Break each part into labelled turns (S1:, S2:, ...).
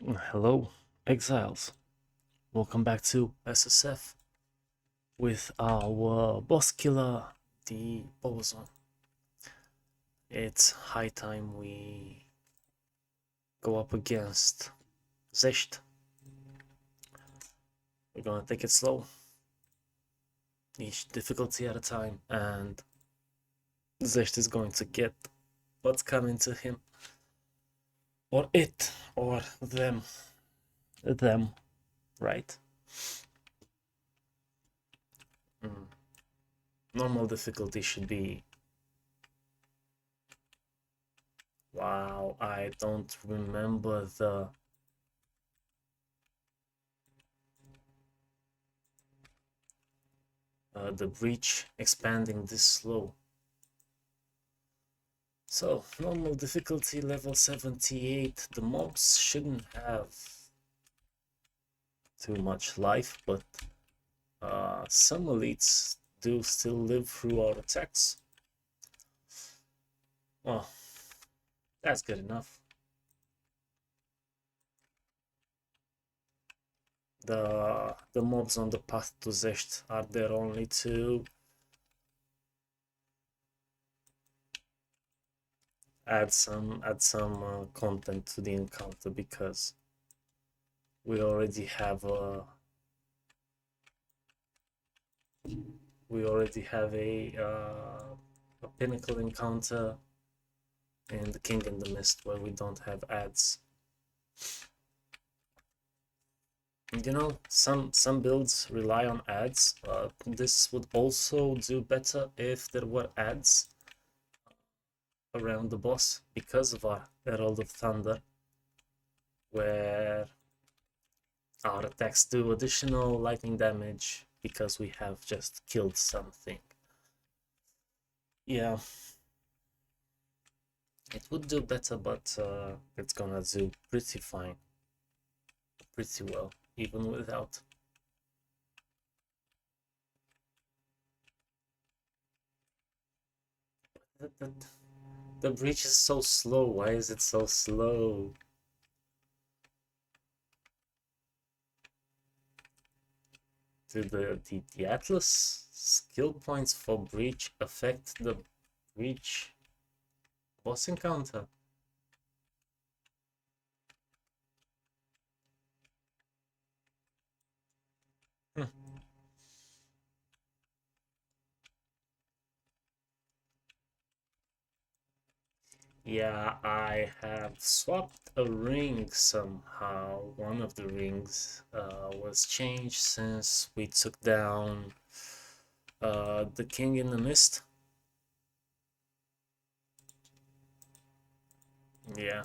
S1: Hello, exiles. Welcome back to SSF with our boss killer, the boson. It's high time we go up against Xesht. We're gonna take it slow, each difficulty at a time, and Xesht is going to get what's coming to him, or it, or them, right? Mm. Normal difficulty should be. Wow, I don't remember the breach expanding this slow. So, normal difficulty level 78. The mobs shouldn't have too much life, but some elites do still live through our attacks. Well, that's good enough. The mobs on the path to Xesht are there only to add some content to the encounter, because we already have a pinnacle encounter in the King in the Mist where we don't have ads. You know, some builds rely on ads. This would also do better if there were ads around the boss because of our Herald of Thunder, where our attacks do additional lightning damage because we have just killed something. Yeah, it would do better, but it's gonna do pretty fine, pretty well, even without. The breach is so slow. Why is it so slow? Do the Atlas skill points for breach affect the breach boss encounter? Hmm. Yeah, I have swapped a ring somehow. One of the rings was changed since we took down the King in the Mist. Yeah,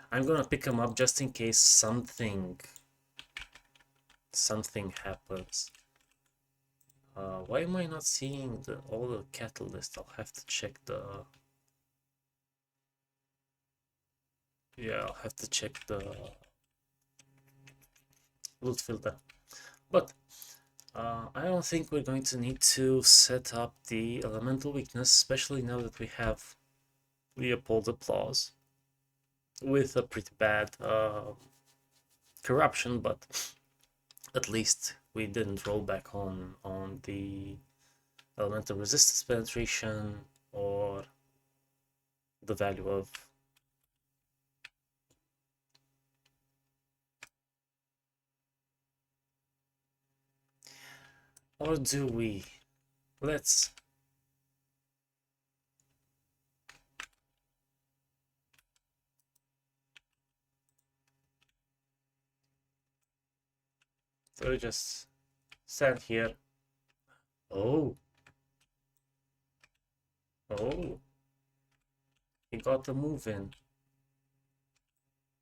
S1: I'm gonna pick him up just in case something happens. Why am I not seeing all the catalyst? I'll have to check the. Yeah, I'll have to check the loot filter. But I don't think we're going to need to set up the elemental weakness, especially now that we have Leopold's Applause with a pretty bad corruption, but at least we didn't roll back on the elemental resistance penetration or the value of. Or do we? Let's. So we just stand here. Oh, oh, he got the move in.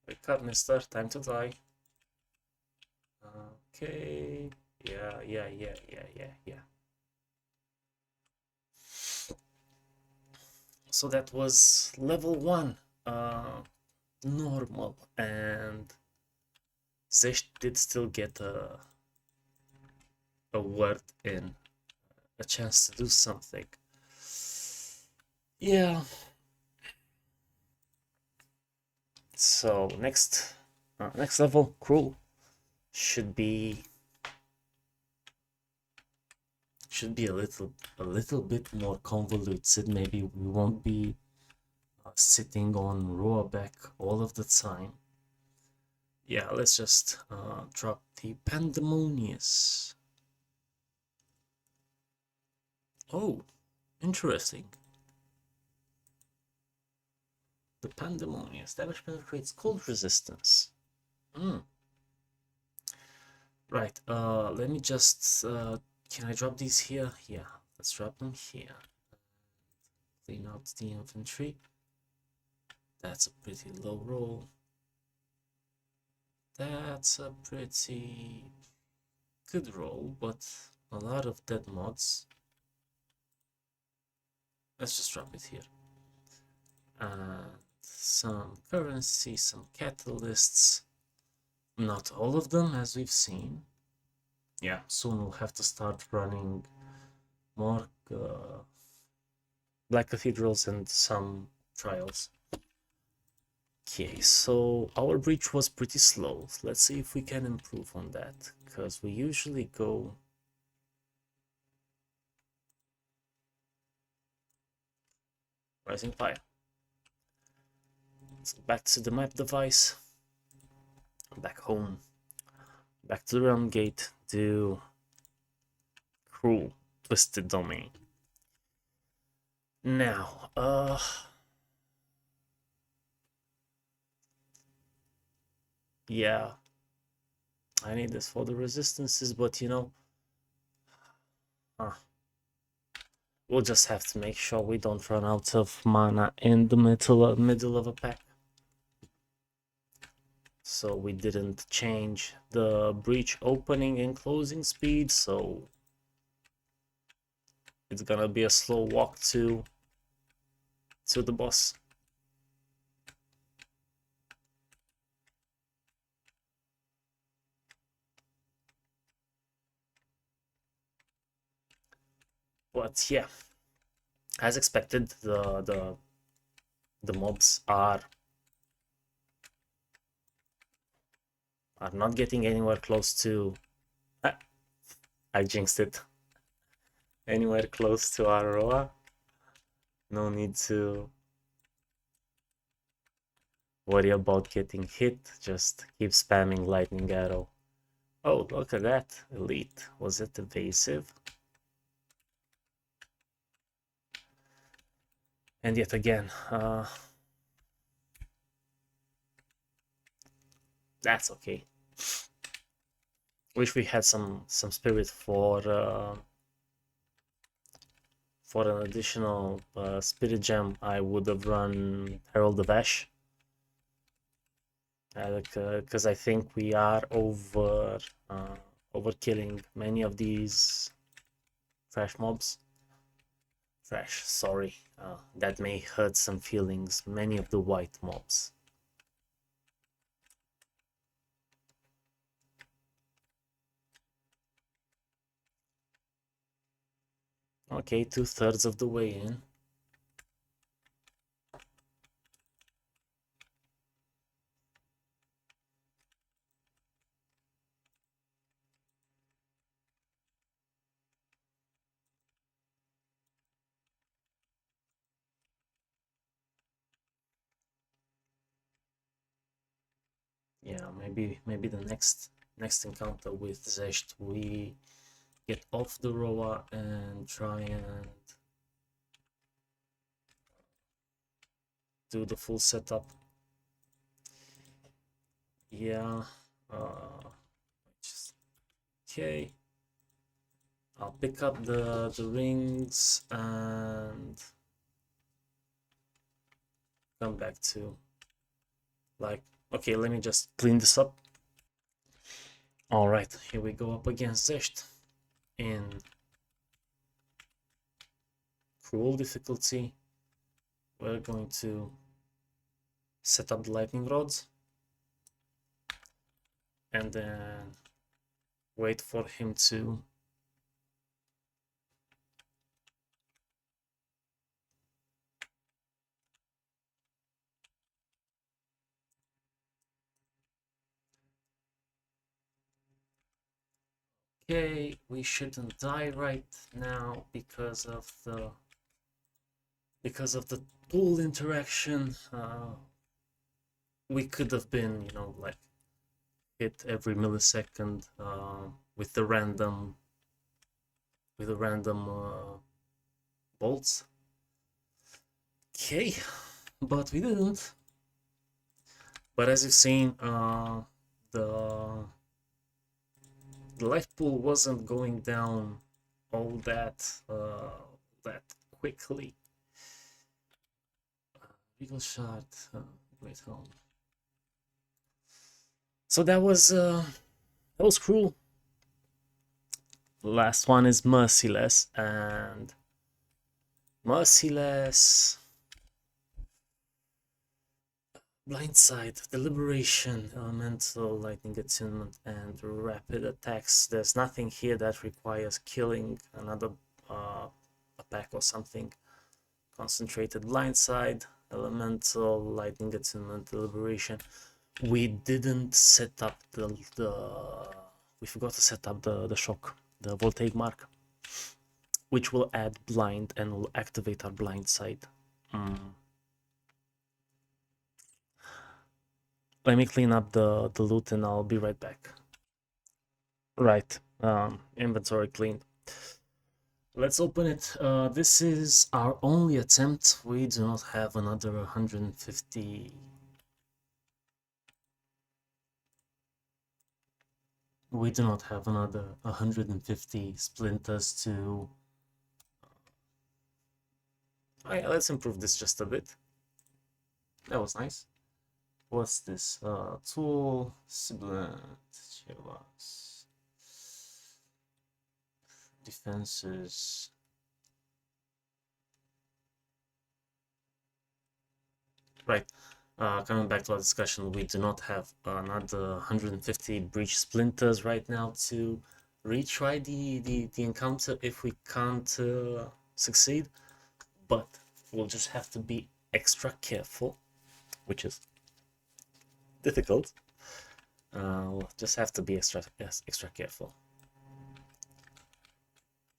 S1: Wake up, mister. Time to die. Okay. Yeah. So that was level 1. Normal. And Xesht did still get a word in. A chance to do something. Yeah. So next Next level, cruel. Should be a little bit more convoluted. Maybe we won't be sitting on raw back all of the time. Yeah, let's just drop the Pandemonious. Oh, interesting. The Pandemonious. Damage penetrates cold resistance. Hmm. Right, let me just, can I drop these here? Yeah, let's drop them here. Clean out the infantry. That's a pretty low roll. That's a pretty good roll, but a lot of dead mods. Let's just drop it here. And some currency, some catalysts. Not all of them, as we've seen. Yeah, soon we'll have to start running more Black Cathedrals and some trials. Okay, so our breach was pretty slow. Let's see if we can improve on that, because we usually go Rising Fire. So back to the map device, back home, back to the Realm Gate, do Cruel Twisted Domain. Now, yeah, I need this for the resistances, but you know, we'll just have to make sure we don't run out of mana in the middle of a pack. So we didn't change the breach opening and closing speed, so it's gonna be a slow walk to the boss. But yeah, as expected, the mobs are not getting anywhere close to I jinxed it. Anywhere close to Aroa. No need to worry about getting hit, just keep spamming lightning arrow. Oh, look at that. Elite. Was it evasive? And yet again, that's okay. Wish we had some spirit for an additional spirit gem. I would have run Herald of Ash, because I think we are overkilling many of these trash mobs. Trash, sorry, that may hurt some feelings. Many of the white mobs. Okay, 2/3 of the way in. Yeah, maybe the next encounter with Xesht, we get off the Roa and try and do the full setup. Yeah, okay. I'll pick up the rings and come back to, like, okay, let me just clean this up. All right, here we go up against Xesht in cruel difficulty. We're going to set up the lightning rods and then wait for him to Okay, we shouldn't die right now because of the tool interaction. We could have been, you know, like hit every millisecond with the random bolts. Okay, but we didn't. But as you've seen, the life pool wasn't going down all that quickly. Eagle shot, great home. So that was cruel. The last one is merciless, and merciless. Blindside, deliberation, elemental, lightning attunement, and rapid attacks. There's nothing here that requires killing another a pack or something. Concentrated blindside, elemental, lightning attunement, deliberation. We didn't set up we forgot to set up the shock, the voltaic mark, which will add blind and will activate our blind side. Let me clean up the loot and I'll be right back. Right, inventory cleaned. Let's open it. This is our only attempt. We do not have another 150. We do not have another 150 splinters to... Alright, let's improve this just a bit. That was nice. What's this? Tool, Sibilant, Chivas, defenses. Right. Coming back to our discussion, we do not have another 150 breach splinters right now to retry the encounter if we can't succeed, but we'll just have to be extra careful, which is difficult. We'll just have to be extra careful.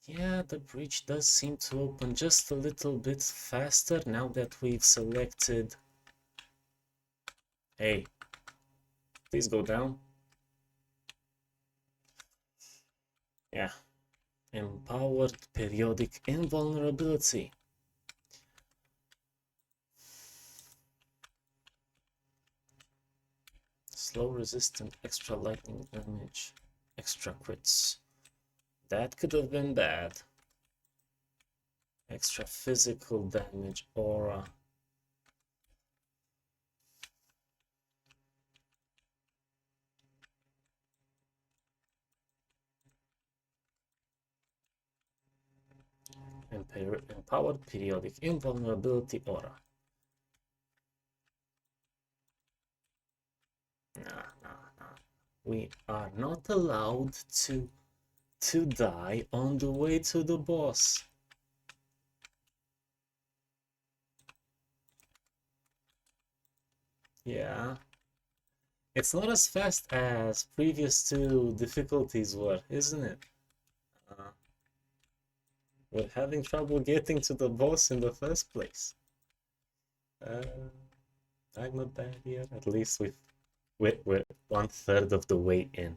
S1: Yeah, the breach does seem to open just a little bit faster now that we've selected... Hey, please go down. Yeah. Empowered periodic invulnerability. Slow resistant, extra lightning damage, extra crits. That could have been bad. Extra physical damage, aura. Empowered periodic invulnerability aura. Nah. We are not allowed to die on the way to the boss. Yeah. It's not as fast as previous two difficulties were, isn't it? We're having trouble getting to the boss in the first place. I'm not bad here. At least we're 1/3 of the way in.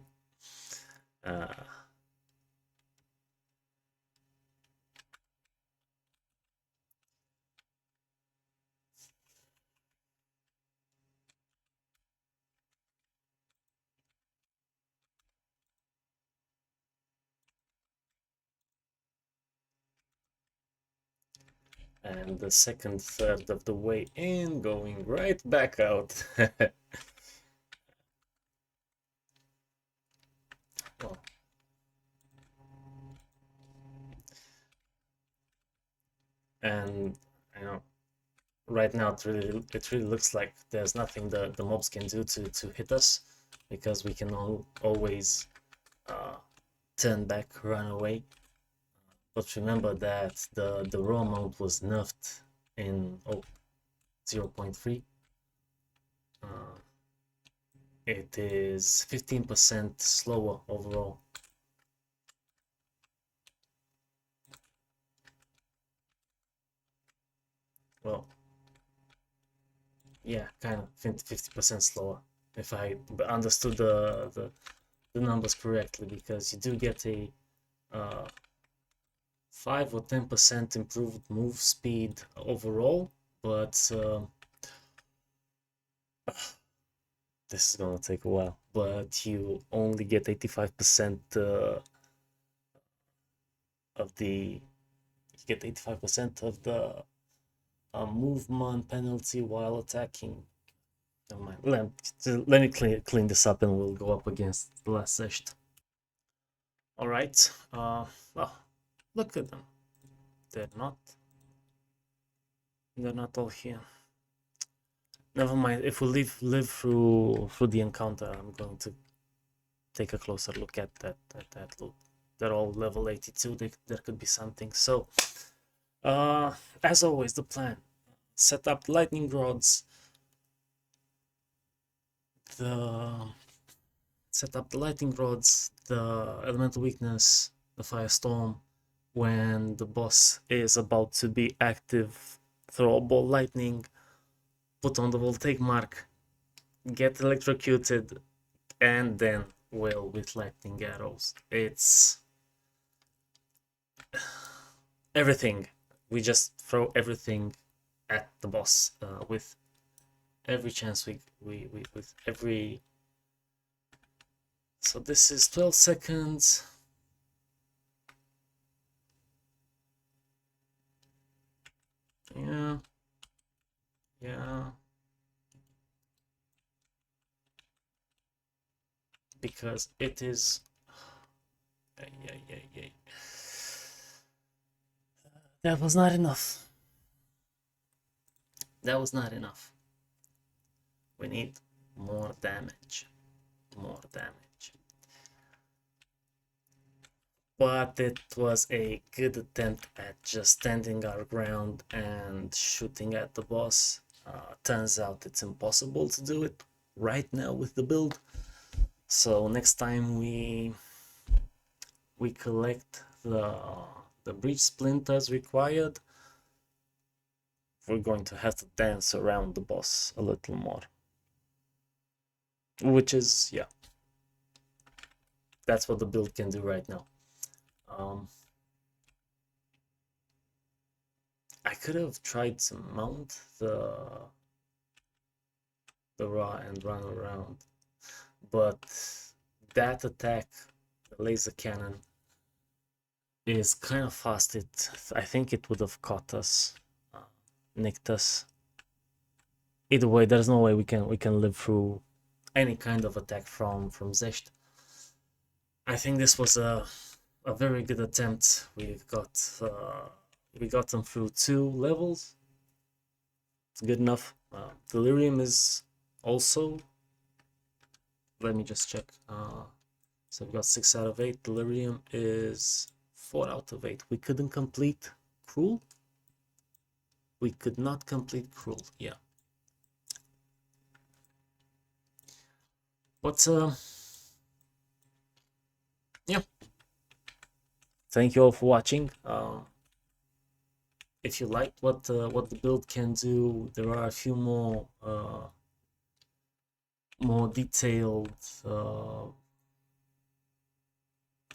S1: And the second third of the way in, going right back out. Well, and you know, right now it really looks like there's nothing the mobs can do to hit us, because we can always turn back, run away. But remember that the raw amount was nerfed in 0.3. It is 15% slower overall. well, yeah, kind of 50% slower, if I understood the numbers correctly, because you do get a 5 or 10% improved move speed overall, but this is gonna take a while. But you only get 85% of the 85% of the movement penalty while attacking. Never mind. Let me clean this up, and we'll go up against the last Xesht. All right. Well, look at them. They're not. They're not all here. Never mind. If we live through the encounter, I'm going to take a closer look at that loot. They're all level 82. There could be something. So, as always, the plan: set up lightning rods. Set up the lightning rods, the elemental weakness, the firestorm. When the boss is about to be active, throw a ball lightning, put on the voltaic mark, get electrocuted, and then wail with lightning arrows. It's everything. We just throw everything at the boss with every chance we with every. So this is 12 seconds. Yeah. Because it is. That was not enough. That was not enough. We need more damage. More damage. But it was a good attempt at just standing our ground and shooting at the boss. Turns out it's impossible to do it right now with the build. So next time we collect the breach splinters required, we're going to have to dance around the boss a little more. Which is, yeah, that's what the build can do right now. I could have tried to mount the raw and run around, but that attack, the laser cannon, is kind of fast. I think it would have caught us, nicked us. Either way, there's no way we can live through any kind of attack from Xesht. I think this was a very good attempt. We got them through 2 levels. It's good enough. Delirium is also. Let me just check. So we got 6 out of 8. Delirium is 4 out of 8. We couldn't complete Cruel. We could not complete Cruel. Yeah. But yeah. Thank you all for watching. If you liked what the build can do, there are a few more detailed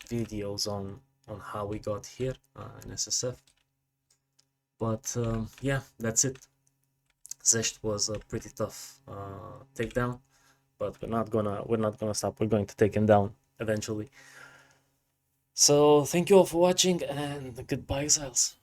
S1: videos on how we got here in SSF. But yeah, that's it. Xesht was a pretty tough takedown, but we're not gonna stop. We're going to take him down eventually. So thank you all for watching, and goodbye, exiles.